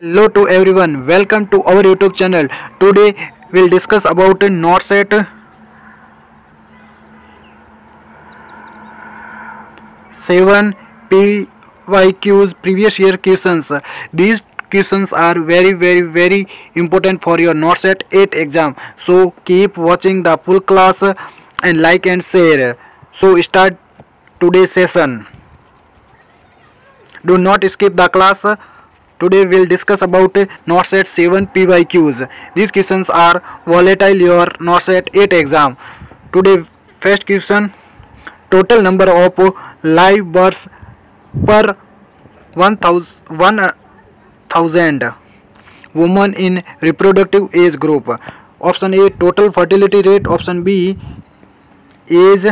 Hello to everyone, welcome to our YouTube channel. Today we'll discuss about NORCET 7 PYQs previous year questions. These questions are very important for your NORCET 8 exam. So keep watching the full class and like and share. So start today's session. Do not skip the class. Today we'll discuss about NORCET 7 PYQs. These questions are volatile your NORCET 8 exam. Today first question, total number of live births per 1000 women in reproductive age group. Option A total fertility rate, option B age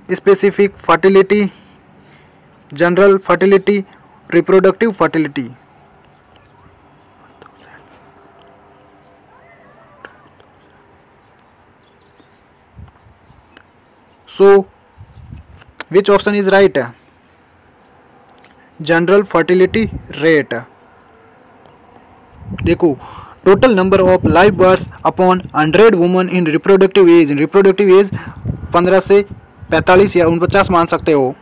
specific fertility, general fertility, reproductive fertility. So which option is right? General fertility rate. देखो total number of live births upon 100 woman in reproductive age. Reproductive age 15 से 45 या 49 मान सकते हो.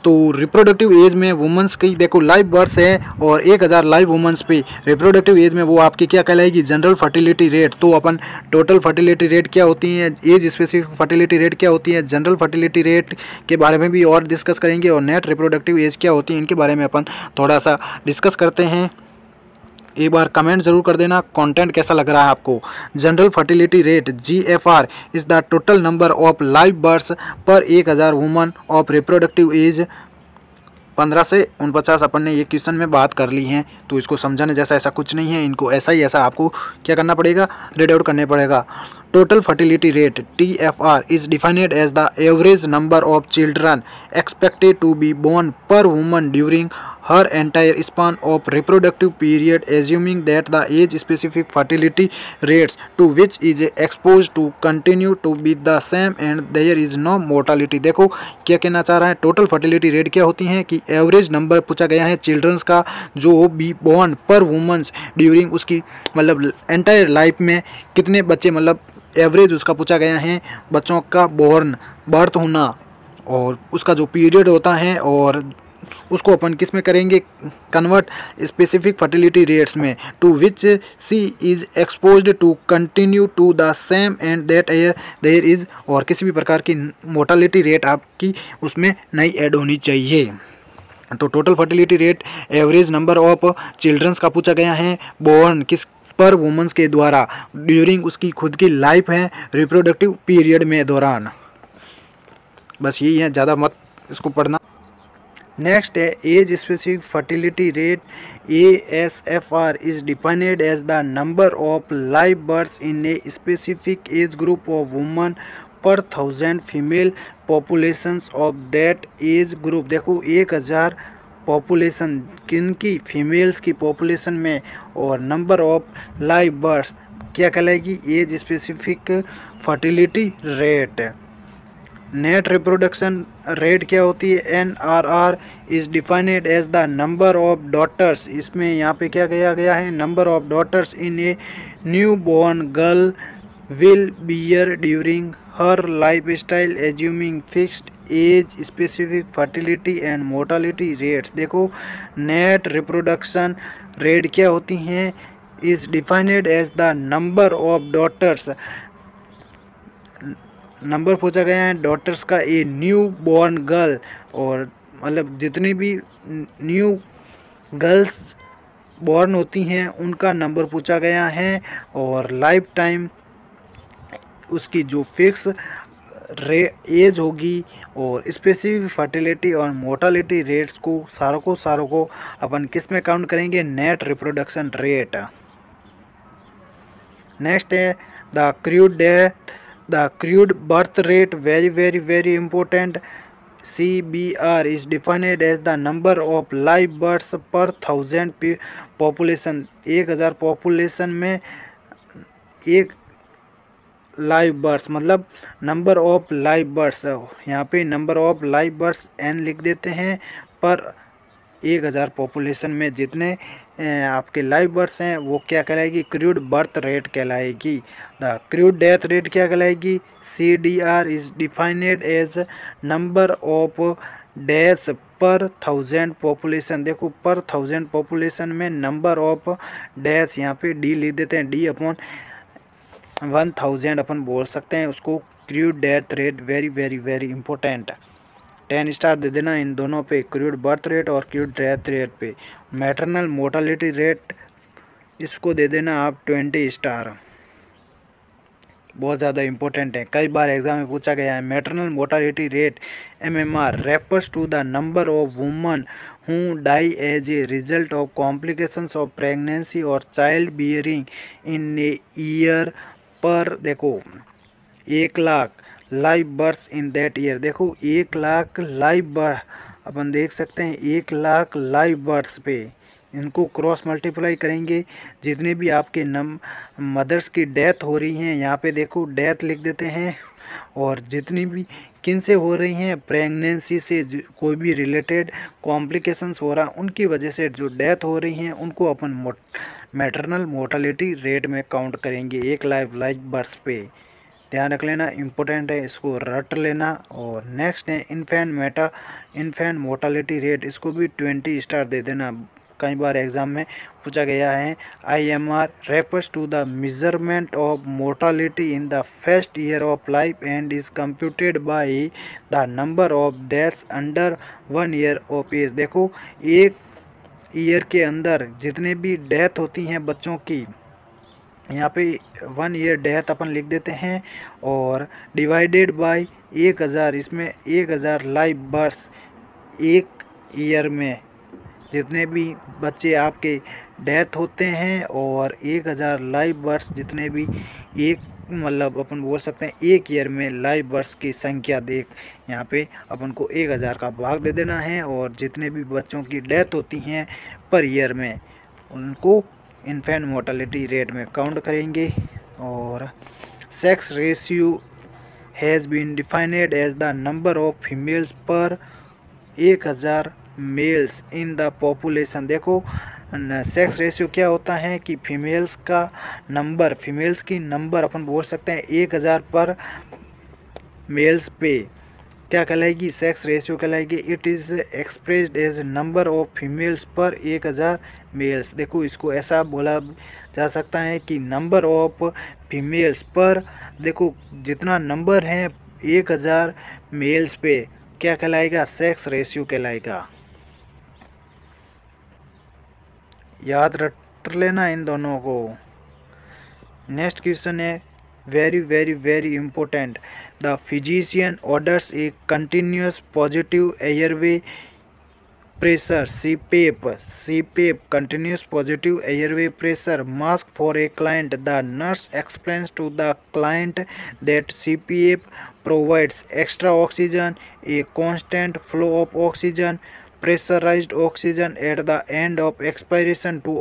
तो reproductive age में women's की देखो लाइव बर्ड्स है और 1000 लाइव वुमेंस पे रिप्रोडक्टिव एज में वो आपकी क्या कहलाएगी? General fertility rate. तो अपन टोटल फर्टिलिटी रेट क्या होती है, एज स्पेसिफिक फर्टिलिटी रेट क्या होती है, जनरल फर्टिलिटी रेट के बारे में भी और डिस्कस करेंगे और नेट रिप्रोडक्टिव एज क्या होती है इनके बारे में अपन थोड़ा सा डिस्कस करते हैं. एक बार कमेंट जरूर कर देना कंटेंट कैसा लग रहा है आपको. General fertility rate GFR is the total number of live birds पर 1000 वुमन ऑफ रिप्रोडक्टिव एज 15 से 49. अपन ने ये क्वेश्चन में बात कर ली है तो इसको समझाने जैसा ऐसा कुछ नहीं है. इनको ऐसा ही ऐसा आपको क्या करना पड़ेगा? रीड आउट करने पड़ेगा. Total fertility rate TFR is defined as the average number of children expected to be born per woman during her entire span of reproductive period, assuming that the age specific fertility rates to which is exposed to continue to be the same and there is no mortality. देखो क्या कहना चाह रहा है. Total fertility rate क्या होती है कि एवरेज नंबर पूछा गया है चिल्ड्रंस का जो बी बोर्न पर वुमेंस ड्यूरिंग उसकी मतलब एंटायर लाइफ में कितने बच्चे मतलब एवरेज उसका पूछा गया है बच्चों का बोर्न बर्थ होना और उसका जो पीरियड होता है और उसको अपन किस में करेंगे कन्वर्ट स्पेसिफिक फर्टिलिटी रेट्स में. To which C is exposed to continue to the same and that there is और किसी भी प्रकार की मोर्टालिटी रेट आपकी उसमें नहीं ऐड होनी चाहिए. तो total fertility rate average number of childrens का पूछा गया है बोर्न किस पर वुमेंस के द्वारा ड्यूरिंग उसकी खुद की लाइफ है रिप्रोडक्टिव पीरियड में दौरान. बस यही है, ज़्यादा मत इसको पढ़ना. नेक्स्ट है age specific fertility rate ASFR is defined as the number of live births in a specific age group of woman per 1000 female populations of that age group. देखो 1000 पॉपुलेशन किनकी? फीमेल्स की पॉपुलेशन में और number of live births क्या कहलाएगी? Age specific fertility rate. Net reproduction rate क्या होती है? NRR is defined as the number of daughters. इसमें यहाँ पे क्या किया गया है? Number of daughters in a newborn girl will bear during her lifestyle assuming fixed age specific fertility and mortality rates. देखो नेट रिप्रोडक्शन रेट क्या होती हैं? Is defined as the number of daughters. Number पूछा गया है daughters का ए newborn girl और मतलब जितनी भी न्यू गर्ल्स बॉर्न होती हैं उनका नंबर पूछा गया है और लाइफ टाइम उसकी जो फिक्स एज होगी और स्पेसिफिक फर्टिलिटी और मोर्टालिटी रेट्स को सारों को अपन किस में काउंट करेंगे? Net reproduction rate. नेक्स्ट है the crude death The crude birth rate very important. CBR is defined as the number of live births per 1000 population. 1000 population में एक लाइव बर्ड्स मतलब नंबर ऑफ लाइव बर्ड्स. यहाँ पे number of live birds n लिख देते हैं पर 1000 population में जितने आपके लाइव बर्ड्स हैं वो क्या कहलाएगी, क्रूड बर्थ रेट कहलाएगी। द क्रूड डेथ रेट क्या कहलाएगी, CDR is defined as number of deaths per 1000 population. देखो पर 1000 पॉपुलेशन में नंबर ऑफ डेथ्स यहाँ पे D लिख देते हैं, D/1000 अपन बोल सकते हैं उसको। Crude death rate very very very important. 10 star दे देना इन दोनों पे, क्रूड बर्थ रेट और क्रूड डेथ रेट पे। मैटरनल मोर्टालिटी रेट इसको दे देना आप 20 स्टार, बहुत ज़्यादा इंपॉर्टेंट है, कई बार एग्जाम में पूछा गया है। Maternal mortality rate MMR refers to the number of women who die as a result of complications of pregnancy और childbearing in a year per. देखो 1 lakh live birth in that year. देखो 1 lakh live birth अपन देख सकते हैं, 1 lakh live birth पे इनको cross multiply करेंगे, जितने भी आपके मदर्स की डेथ हो रही हैं यहाँ पे देखो डेथ लिख देते हैं, और जितनी भी किन से हो रही हैं, प्रेगनेंसी से कोई भी रिलेटेड कॉम्प्लिकेशंस हो रहा उनकी वजह से जो डेथ हो रही हैं उनको अपन मैटरनल मोर्टालिटी रेट में काउंट करेंगे 1 लाइव बर्थ पे। ध्यान रख लेना, इम्पोर्टेंट है, इसको रट लेना। और नेक्स्ट है इन्फेंट मोर्टालिटी रेट, इसको भी 20 स्टार दे देना, कई बार एग्जाम में पूछा गया है। IMR refers to the measurement of mortality in the first year of life and is computed by the number of deaths under 1 year of age. देखो 1 ईयर के अंदर जितने भी डेथ होती हैं बच्चों की, यहाँ पे 1 ईयर डेथ अपन लिख देते हैं, और डिवाइडेड बाय 1000, इसमें 1000 लाइव बर्थ 1 ईयर में जितने भी बच्चे आपके डेथ होते हैं, और 1000 लाइव बर्थ जितने भी एक मतलब अपन बोल सकते हैं 1 ईयर में लाइव बर्थ की संख्या देख यहाँ पे अपन को 1000 का भाग दे देना है, और जितने भी बच्चों की डेथ होती हैं पर ईयर में उनको इन्फेंट मोर्टालिटी रेट में काउंट करेंगे। और sex ratio has been defined as the number of females per 1000 males in the population. देखो सेक्स रेशियो क्या होता है कि फीमेल्स की नंबर अपन बोल सकते हैं 1000 पर मेल्स पे क्या कहलाएगी, सेक्स रेशियो कहलाएगी। It is expressed as number of females per 1000 mails. देखो इसको ऐसा बोला जा सकता है कि नंबर ऑफ फीमेल्स पर, देखो जितना नंबर है 1000 मेल्स पे क्या कहलाएगा, सेक्स रेशियो कहलाएगा। याद रख लेना इन दोनों को। नेक्स्ट क्वेश्चन है very very very important. The physician orders a continuous positive airway pressure CPAP continuous positive airway pressure mask for a client. The nurse explains to the client that CPAP provides extra oxygen, a constant flow of oxygen, pressurized oxygen at the end of expiration to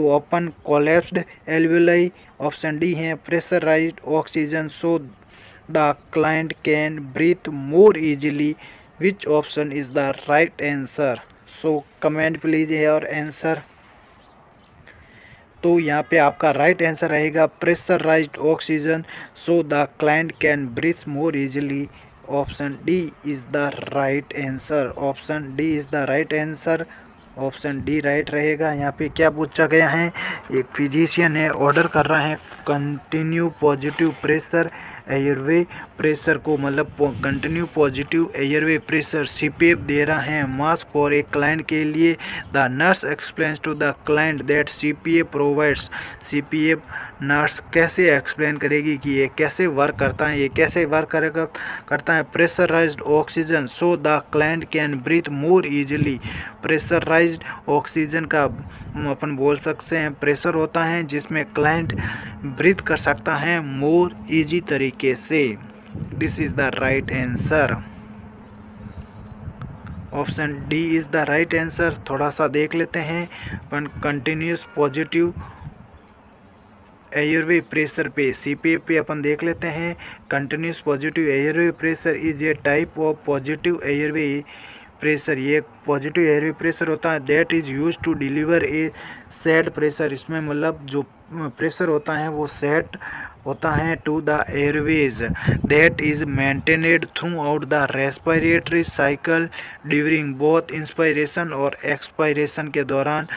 open collapsed alveoli. Option D है pressurized oxygen so the client can breathe more easily. Which option is the right answer? So comment please your answer। तो यहाँ पे आपका right answer रहेगा pressurised oxygen so the client can breathe more easily. Option D is the right answer. Option D is the right answer. Option D right रहेगा। यहाँ पे क्या पूछा गया है, एक फिजिशियन है ऑर्डर कर रहा है continue positive pressure airway pressure को, मतलब continue positive airway pressure CPAP दे रहा है मास्क फॉर एक क्लाइंट के लिए। The nurse explains to the client that CPAP provides. CPAP nurse कैसे एक्सप्लेन करेगी कि ये कैसे वर्क करता है, ये कैसे वर्क करता है pressurised oxygen so the client can breathe more easily. Pressurised oxygen का अपन बोल सकते हैं प्रेशर होता है जिसमें क्लाइंट ब्रीथ कर सकता है मोर इजी तरीके से। This is the right answer. Option D is the right answer. थोड़ा सा देख लेते हैं अपन कंटिन्यूस पॉजिटिव एयरवे प्रेशर पे CPAP पे अपन देख लेते हैं। Continuous positive airway pressure is a type of positive airway pressure, ये एक पॉजिटिव एयरवे प्रेशर होता है that is use to deliver a set pressure. इसमें मतलब जो प्रेशर होता है वो सेट होता है to the airways that is maintained throughout the respiratory cycle during both inspiration और एक्सपायरेशन के दौरान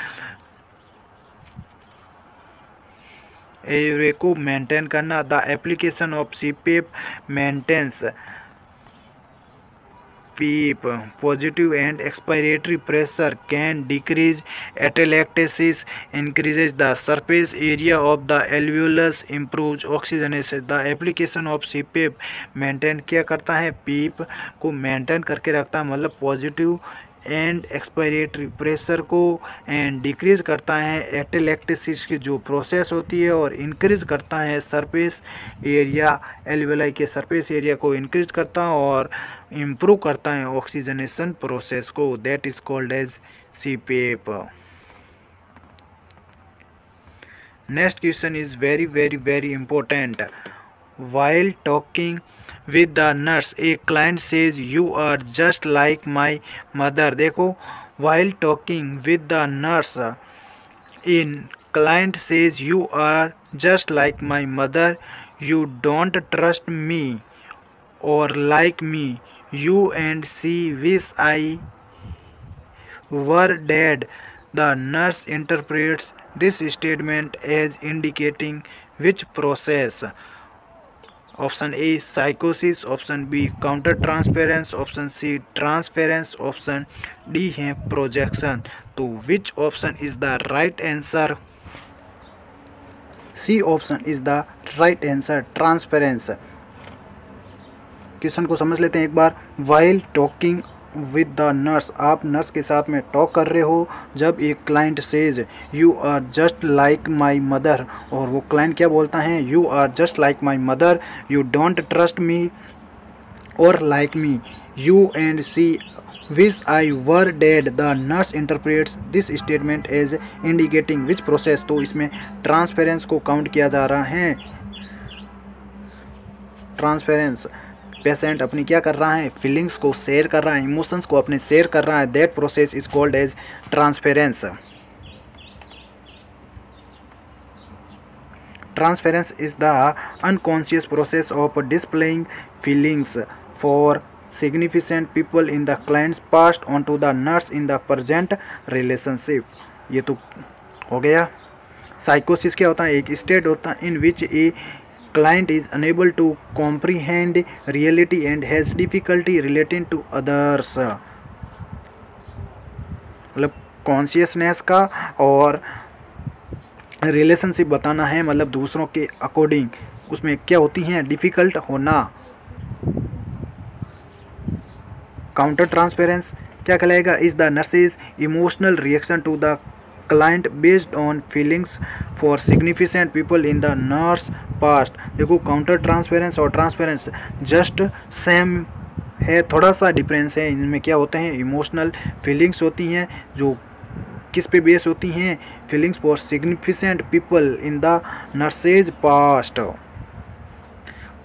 एयरवे को मेंटेन करना। The application of CPAP maintains PEEP positive and expiratory pressure can decrease atelectasis, increases the surface area of the alveolus, improves oxygenation। The application of CPAP maintain क्या करता है, PEEP को maintain करके रखता है, मतलब पॉजिटिव एंड एक्सपायरेटरी प्रेशर को and decrease करता है एटेलेक्टिसिस की जो प्रोसेस होती है और इंक्रीज करता है सरफेस एरिया, एल्वेलाई के सरफेस एरिया को इंक्रीज करता है और इम्प्रूव करता है ऑक्सीजनेशन प्रोसेस को, that is called as CPAP। Next question is very very very important. While talking with the nurse, a client says you are just like my mother। देखो, while talking with the nurse, a client says you are just like my mother, you don't trust me or like me, you and she wish I were dead। The nurse interprets this statement as indicating which process? Option A साइकोसिस, option B counter transference, option C transference, option D है projection. तो which option is the right answer? C option is the right answer, transference. Question को समझ लेते हैं एक बार। While talking with the nurse, आप नर्स के साथ में टॉक कर रहे हो जब एक client says you are just like my mother, और वो क्लाइंट क्या बोलता है, you are just like my mother, you don't trust me और like me, you and see wish I were dead. The nurse interprets this statement as indicating which process. तो इसमें transference को count किया जा रहा है। ट्रांसफेरेंस, पेशेंट अपनी क्या कर रहा है, फीलिंग्स को शेयर कर रहा है, इमोशंस को अपने शेयर कर रहा है, that process is called as transference. Transference is the unconscious process of displaying feelings for significant people in the client's past on to the nurse in the present relationship. ये तो हो गया। साइकोसिस क्या होता है, एक स्टेट होता है इन विच ए client is unable to comprehend reality and has difficulty relating to others। मतलब कॉन्शियसनेस का और रिलेशनशिप बताना है, मतलब दूसरों के अकॉर्डिंग उसमें क्या होती हैं, डिफ़िकल्ट होना। काउंटर ट्रांसपेरेंस क्या कहलाएगा, is the nurse's emotional reaction to the client based on feelings for significant people in the nurse past. देखो, काउंटर ट्रांसपेरेंस और ट्रांसपेरेंस जस्ट सेम है, थोड़ा सा डिफरेंस है। इनमें क्या होते हैं, इमोशनल फीलिंग्स होती हैं जो किस पे बेस होती हैं, feelings for significant people in the nurses past.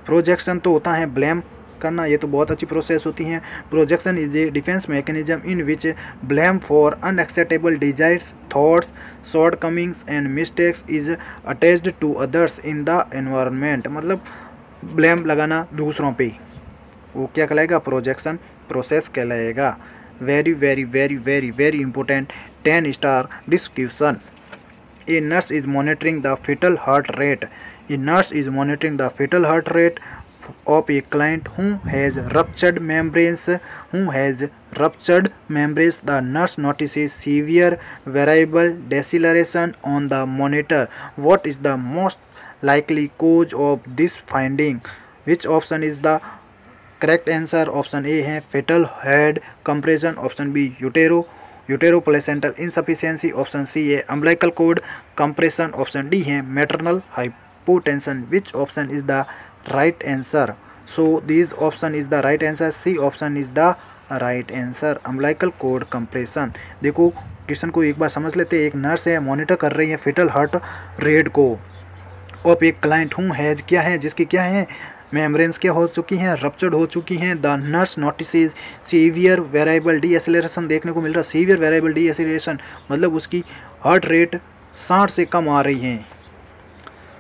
Projection तो होता है ब्लेम करना, ये तो बहुत अच्छी प्रोसेस होती हैं। Projection is a defence mechanism in which blame for unacceptable desires, thoughts, shortcomings and mistakes is attached to others in the environment. मतलब ब्लेम लगाना दूसरों पे, वो क्या कहलाएगा, प्रोजेक्शन प्रोसेस कहलाएगा। Very very very very very important, 10 star this question. A nurse is monitoring the fetal heart rate। A nurse is monitoring the fetal heart rate of a client who has ruptured membranes, the nurse notices severe variable deceleration on the monitor। What is the most likely cause of this finding? Which option is the correct answer? Option A है fetal head compression, option B uteroplacental insufficiency, option C है umbilical cord compression, option D है maternal hypotension। Which option is the right answer? So this option is the right answer, C option is the right answer, umbilical cord compression। देखो, question को एक बार समझ लेते हैं। एक nurse है, monitor कर रही है fetal heart rate को, और एक क्लाइंट हूँ है क्या है, जिसकी क्या है मेम्ब्रेन्स क्या हो चुकी हैं, रप्चर्ड हो चुकी हैं। The nurse notices severe variable deceleration देखने को मिल रहा है। सीवियर वेरिएबल डी एसिलेरेशन मतलब उसकी हार्ट रेट 60 से कम आ रही हैं,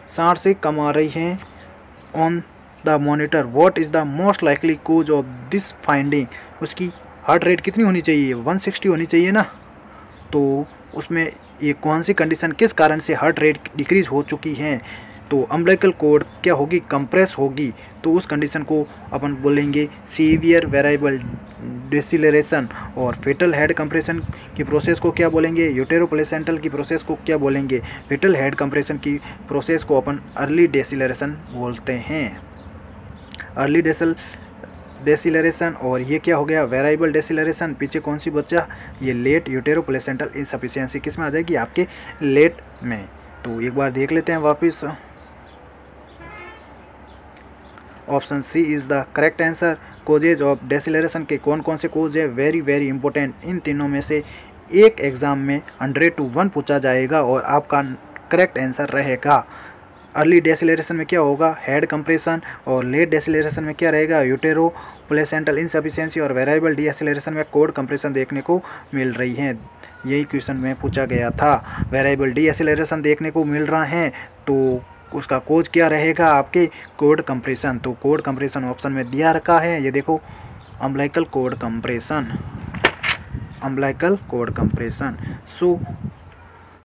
60 से कम आ रही हैं on the monitor. What is the most likely cause of this finding, उसकी हार्ट रेट कितनी होनी चाहिए, 160 होनी चाहिए ना। तो उसमें ये कौन सी कंडीशन किस कारण से हार्ट रेट डिक्रीज हो चुकी है, तो अम्बिलिकल कॉर्ड क्या होगी, कंप्रेस होगी। तो उस कंडीशन को अपन बोलेंगे सीवियर वेरिएबल डिसेलेरेशन। और फेटल हेड कंप्रेशन की प्रोसेस को क्या बोलेंगे, यूटेरोप्लेसेंटल की प्रोसेस को क्या बोलेंगे, फेटल हेड कंप्रेशन की प्रोसेस को अपन अर्ली डेसिलरेशन बोलते हैं, अर्ली डेसिलरेशन। और ये क्या हो गया, वेरिएबल डेसिलरेशन। पीछे कौन सी बच्चा, ये लेट यूटेरोप्लेसेंटल इनसफिशिएंसी किस में आ जाएगी, आपके लेट में। तो एक बार देख लेते हैं वापस। Option C is the correct answer. Causes of deceleration के कौन कौन से कोज है, वेरी वेरी इंपॉर्टेंट। इन तीनों में से एक एग्ज़ाम में 100 to 1 पूछा जाएगा और आपका करेक्ट आंसर रहेगा। अर्ली डेसिलरेशन में क्या होगा, हेड कंप्रेशन। और लेट डेसिलरेशन में क्या रहेगा, यूटेरो प्लेसेंटल इनसफिशिएंसी। और वेरिएबल डीएसिलरेशन में कोड कंप्रेशन देखने को मिल रही है। यही क्वेश्चन में पूछा गया था। वेरिएबल डीएसिलरेशन देखने को मिल रहा है तो उसका कोज क्या रहेगा, आपके कोड कंप्रेशन। तो कोड कंप्रेशन ऑप्शन में दिया रखा है, ये देखो, umbilical cord compression, umbilical cord compression. सो